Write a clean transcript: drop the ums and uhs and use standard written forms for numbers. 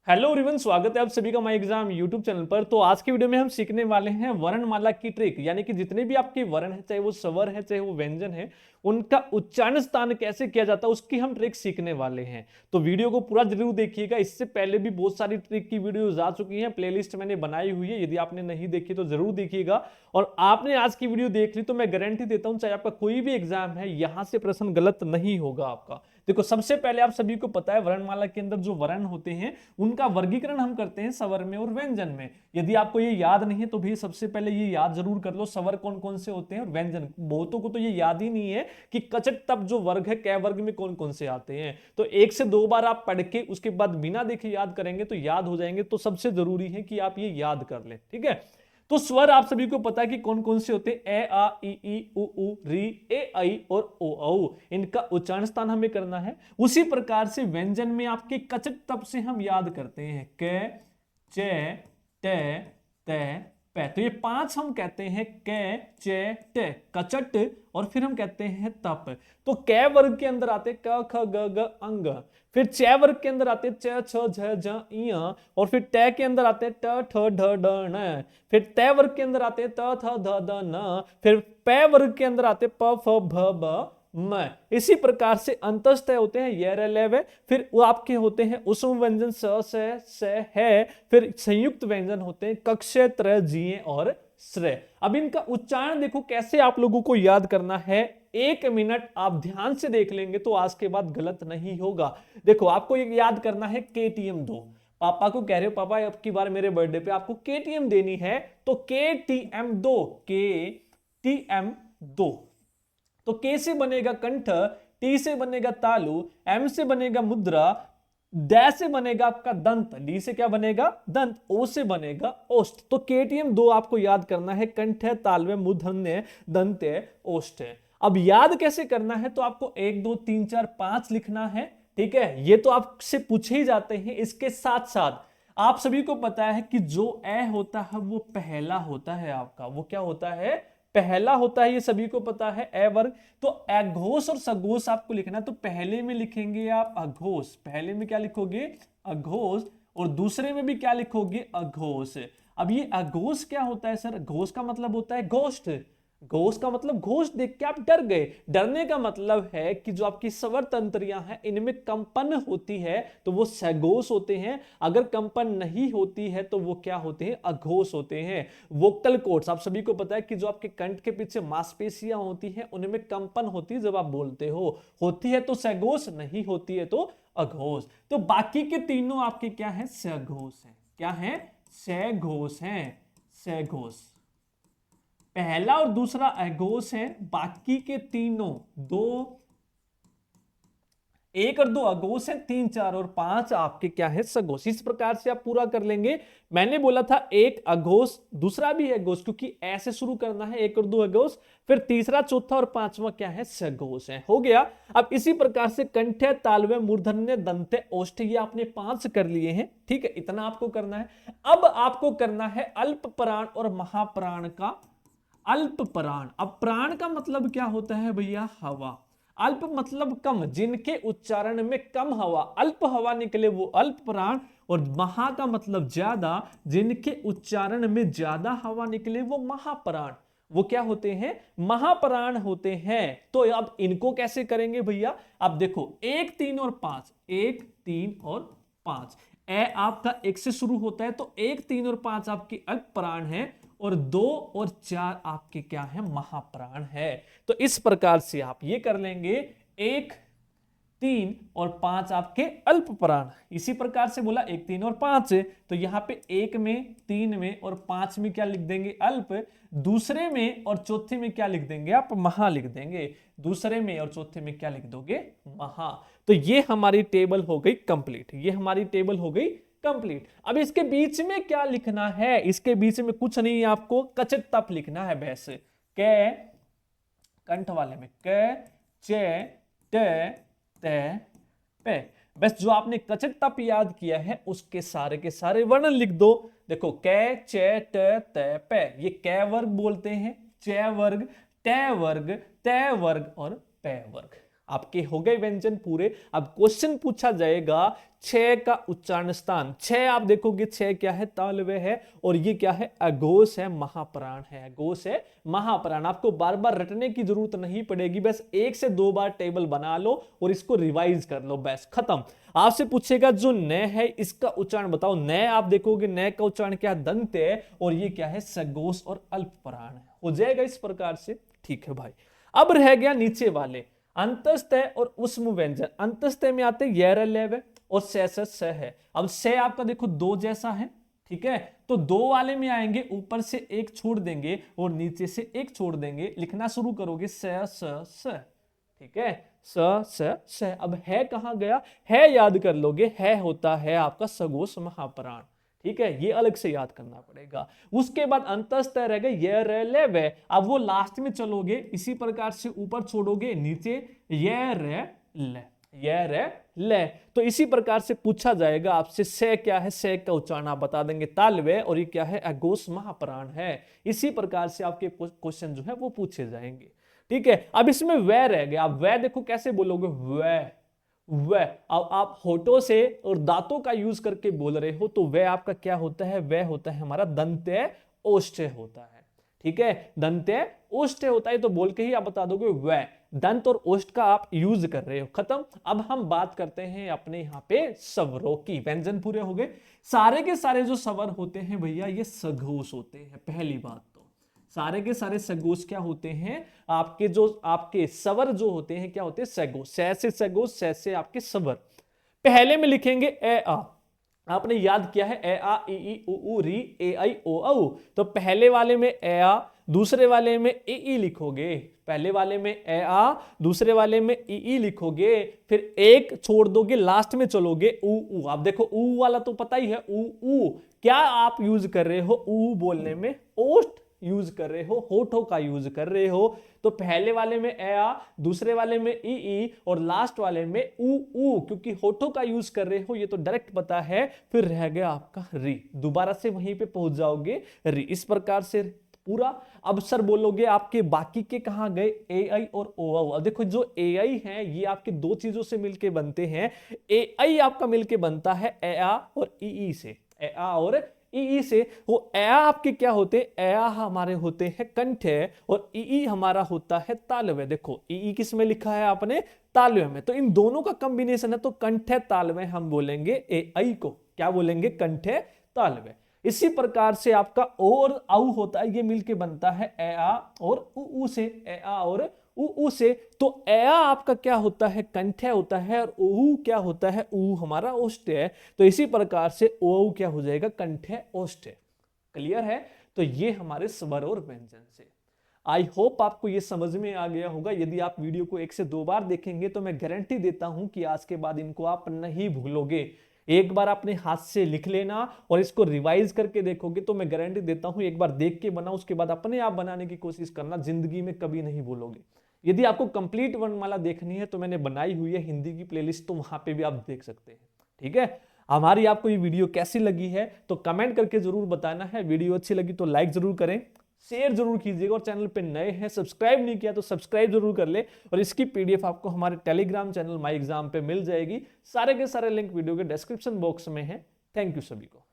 Hello everyone, स्वागत है आप सभी का माई एग्जाम यूट्यूब चैनल पर। तो आज की वीडियो में हम सीखने वाले हैं वर्णमाला की ट्रिक, यानी कि जितने भी आपके वर्ण है, चाहे वो स्वर है चाहे वो व्यंजन है, उनका उच्चारण स्थान कैसे किया जाता है उसकी हम ट्रिक सीखने वाले हैं। तो वीडियो को पूरा जरूर देखिएगा। इससे पहले भी बहुत सारी ट्रिक की वीडियोज आ चुकी हैं, प्लेलिस्ट मैंने बनाई हुई है, यदि आपने नहीं देखी तो जरूर देखिएगा। और आपने आज की वीडियो देख ली तो मैं गारंटी देता हूं, चाहे आपका कोई भी एग्जाम है, यहां से प्रश्न गलत नहीं होगा आपका। देखो, सबसे पहले आप सभी को पता है वर्णमाला के अंदर जो वर्ण होते हैं उनका वर्गीकरण हम करते हैं स्वर में और व्यंजन में। यदि आपको ये याद नहीं है तो भी सबसे पहले ये याद जरूर कर लो, स्वर कौन कौन से होते हैं और व्यंजन। बहुतों को तो ये याद ही नहीं है कि कचट तप जो वर्ग है, कै वर्ग में कौन कौन से आते हैं। तो एक से दो बार आप पढ़ के उसके बाद बिना देखे याद करेंगे तो याद हो जाएंगे। तो सबसे जरूरी है कि आप ये याद कर लें, ठीक है। तो स्वर आप सभी को पता है कि कौन कौन से होते हैं, ए आ ई उ री, ए आई और ओ औ। इनका उच्चारण स्थान हमें करना है। उसी प्रकार से व्यंजन में आपके कचट तप से हम याद करते हैं, क च ट त पे। तो ये पांच हम कहते हैं, क च ट कचट, और फिर हम कहते हैं तप। तो क वर्ग के अंदर आते क ख ग घ अंग, फिर च वर्ग के अंदर आते च छ झ झ इ, और फिर ट के अंदर आते ट ठ ढ ढ ण, फिर त वर्ग के अंदर आते त थ ध द न, फिर प वर्ग के अंदर आते प फ भ ब म। इसी प्रकार से अंतस्थ होते हैं य र ल व, फिर वो आपके होते हैं उसम व्यंजन स है, फिर संयुक्त व्यंजन होते हैं कक्ष त्र जिये और श्रेय। अब इनका उच्चारण देखो कैसे आप लोगों को याद करना है। 1 मिनट आप ध्यान से देख लेंगे तो आज के बाद गलत नहीं होगा। देखो, आपको ये याद करना है KTM 2। पापा को कह रहे हो पापा अब की बार मेरे बर्थडे पे आपको KTM देनी है, तो KTM 2, KTM 2। तो K से बनेगा कंठ, T से बनेगा तालु, M से बनेगा मुद्रा, ड से बनेगा आपका दंत, डी से क्या बनेगा दंत, ओ से बनेगा ओष्ठ। तो KTM 2 आपको याद करना है, कंठ तालव्य मूर्धन्य दंत्य ओष्ठ। अब याद कैसे करना है, तो आपको 1 2 3 4 5 लिखना है, ठीक है। ये तो आपसे पूछे ही जाते हैं। इसके साथ साथ आप सभी को पता है कि जो ए होता है वो पहला होता है आपका, वो क्या होता है, पहला होता है, ये सभी को पता है, ए वर्ग। तो अघोष और सघोष आपको लिखना, तो पहले में लिखेंगे आप अघोष, पहले में क्या लिखोगे अघोष, और दूसरे में भी क्या लिखोगे अघोष। अब ये अघोष क्या होता है सर, घोष का मतलब होता है गोष्ठ, घोष का मतलब घोष देख के आप डर गए। डरने का मतलब है कि जो आपकी स्वर तंत्रियां हैं इनमें कंपन होती है तो वो सघोष होते हैं, अगर कंपन नहीं होती है तो वो क्या होते हैं, अघोष होते हैं। वोकल कॉर्ड्स आप सभी को पता है कि जो आपके कंठ के पीछे मांसपेशियां होती हैं उनमें कंपन होती है जब आप बोलते हो, होती है तो सघोष, नहीं होती है तो अघोष। तो बाकी के तीनों आपके क्या है, सघोष है। क्या है, सघोष है, सघोष। पहला और दूसरा अघोष है, बाकी के तीनों, 1 और 2 अघोष है, 3 4 और 5 आपके क्या है, सघोष। इस प्रकार से आप पूरा कर लेंगे। मैंने बोला था एक अघोष, दूसरा भी अघोष, क्योंकि ऐसे शुरू करना है, 1 और 2 अघोष, फिर तीसरा चौथा और पांचवा क्या है, सघोष है। हो गया। अब इसी प्रकार से कंठ तालव्य मूर्धन्य दंत्य ओष्ठ, ये आपने 5 कर लिए हैं, ठीक है, इतना आपको करना है। अब आपको करना है अल्प प्राण और महाप्राण का अल्प प्राण। अब प्राण का मतलब क्या होता है भैया, हवा। अल्प मतलब कम, जिनके उच्चारण में कम हवा, अल्प हवा निकले वो अल्प प्राण, और महा का मतलब ज्यादा, जिनके उच्चारण में ज्यादा हवा निकले वो महाप्राण, वो क्या होते हैं, महाप्राण होते हैं। तो अब इनको कैसे करेंगे भैया, अब देखो 1 3 और 5, 1 3 और 5, ए आपका 1 से शुरू होता है, तो 1 3 और 5 आपके अल्प प्राण है, और 2 और 4 आपके क्या है, महाप्राण है। तो इस प्रकार से आप ये कर लेंगे, 1 3 और 5 आपके अल्प प्राण। इसी प्रकार से बोला 1 3 और 5, तो यहां पे 1 में 3 में और 5 में क्या लिख देंगे, अल्प। दूसरे में और चौथे में क्या लिख देंगे आप, महा लिख देंगे। दूसरे में और चौथे में क्या लिख दोगे, महा। तो ये हमारी टेबल हो गई कंप्लीट, ये हमारी टेबल हो गई कंप्लीट। अब इसके बीच में क्या लिखना है, इसके बीच में कुछ नहीं, आपको कचट तप लिखना है। वैसे क, कंठ वाले में क च ट त पे, बस जो आपने कचट तप याद किया है उसके सारे के सारे वर्ण लिख दो। देखो क च ट त पे, ये क वर्ग बोलते हैं, च वर्ग, ट वर्ग, त वर्ग और पे वर्ग। आपके हो गए व्यंजन पूरे। अब क्वेश्चन पूछा जाएगा छह का उच्चारण स्थान। छह आप देखोगे, छह क्या है, तालव्य है, और ये क्या है, अघोष है, महाप्राण है, अघोष है, महाप्राण। आपको बार बार रटने की जरूरत नहीं पड़ेगी, बस 1 से 2 बार टेबल बना लो और इसको रिवाइज कर लो, बस खत्म। आपसे पूछेगा जो न है इसका उच्चारण बताओ। न आप देखोगे, न का उच्चारण क्या, दंत है, और ये क्या है, सघोष और अल्पप्राण है। हो जाएगा इस प्रकार से, ठीक है भाई। अब रह गया नीचे वाले अंतस्तः और उष्म व्यंजन। अंतस्तः में आते यर लेव और स है। अब स आपका देखो दो जैसा है, ठीक है, तो दो वाले में आएंगे, ऊपर से एक छोड़ देंगे और नीचे से एक छोड़ देंगे, लिखना शुरू करोगे स, ठीक है, स। अब है कहां गया, है याद कर लोगे, है होता है आपका सघोष महाप्राण, ठीक है, ये अलग से याद करना पड़ेगा। उसके बाद अंतस्तः रह गए ये रे ले वे। अब वो लास्ट में चलोगे, इसी प्रकार से ऊपर छोड़ोगे, नीचे ये रे ले, ये रे ले। तो इसी प्रकार से पूछा जाएगा आपसे से क्या है, से का उच्चारण आप बता देंगे तालव्य, और ये क्या है, अघोष महाप्राण है। इसी प्रकार से आपके क्वेश्चन जो है वो पूछे जाएंगे, ठीक है। अब इसमें वह रह गया। अब वह देखो कैसे बोलोगे, वह, वह। अब आप होठों से और दांतों का यूज करके बोल रहे हो, तो वह आपका क्या होता है, वह होता है हमारा दंत्य ओष्ठ्य होता है, ठीक है, दंत्य ओष्ठ्य होता है। तो बोल के ही आप बता दोगे वह, दंत और ओष्ठ का आप यूज कर रहे हो, खत्म। अब हम बात करते हैं अपने यहाँ पे स्वरों की। व्यंजन पूरे हो गए, सारे के सारे जो स्वर होते हैं भैया ये सघोष होते हैं। पहली बात तो सारे के सारे सघोष क्या होते हैं, आपके जो आपके स्वर जो होते हैं क्या होते हैं, सघोष। से सघोष, से आपके स्वर। पहले में लिखेंगे ए आ, आपने याद किया है ए आ ई ई उ ऊ री ए आई ओ औ। तो पहले वाले में ए आ, दूसरे वाले में ई लिखोगे, पहले वाले में ए आ, दूसरे वाले में ई लिखोगे, फिर एक छोड़ दोगे, लास्ट में चलोगे ऊ ऊ। आप देखो ऊ वाला तो पता ही है, ऊ ऊ क्या आप यूज कर रहे हो, ऊ बोलने में ओष्ठ यूज कर रहे हो, होठों का यूज कर रहे हो। तो पहले वाले में ए आ, दूसरे वाले में ई और लास्ट वाले में ऊ ऊ, क्योंकि होठों का यूज कर रहे हो, ये तो डायरेक्ट पता है। फिर रह गया आपका री, दोबारा से वहीं पे पहुंच जाओगे री। इस प्रकार से पूरा। अब सर बोलोगे आपके बाकी के कहां गए, ए आई और ओ औ। अब देखो जो ए आई है ये आपके दो चीजों से मिलके बनते हैं। ए आई आपका मिलके बनता है ए आ और ई से, ए आ और ई से। वो ए आपके क्या होते हैं, ए हमारे होते हैं कंठ, और ई हमारा होता है तालव्य। देखो ई किस में लिखा है आपने, तालव्य में। तो इन दोनों का कॉम्बिनेशन है, तो कंठ तालव्य हम बोलेंगे ए आई को, क्या बोलेंगे, कंठ तालव्य। इसी प्रकार से आपका ओ और औ होता है, ये मिलके बनता है ए आ और उ से, ए आ और उ से। तो ए आपका क्या होता है, कंठ होता है, और ऊ क्या होता है, ऊ हमारा ओष्ठ्य है। तो इसी प्रकार से ओ क्या हो जाएगा, कंठ ओष्ठ्य। क्लियर है। तो ये हमारे स्वर और व्यंजन से। आई होप आपको ये समझ में आ गया होगा। यदि आप वीडियो को 1 से 2 बार देखेंगे तो मैं गारंटी देता हूं कि आज के बाद इनको आप नहीं भूलोगे। एक बार अपने हाथ से लिख लेना और इसको रिवाइज करके देखोगे तो मैं गारंटी देता हूं, एक बार देख के बनाओ, उसके बाद अपने आप बनाने की कोशिश करना, जिंदगी में कभी नहीं भूलोगे। यदि आपको कंप्लीट वर्णमाला देखनी है तो मैंने बनाई हुई है हिंदी की प्लेलिस्ट, तो वहां पे भी आप देख सकते हैं, ठीक है। हमारी आपको ये वीडियो कैसी लगी है तो कमेंट करके जरूर बताना है। वीडियो अच्छी लगी तो लाइक जरूर करें, शेयर जरूर कीजिएगा, और चैनल पे नए हैं सब्सक्राइब नहीं किया तो सब्सक्राइब जरूर कर ले। और इसकी पीडीएफ आपको हमारे टेलीग्राम चैनल माई एग्जाम पे मिल जाएगी। सारे के सारे लिंक वीडियो के डिस्क्रिप्शन बॉक्स में है। थैंक यू सभी को।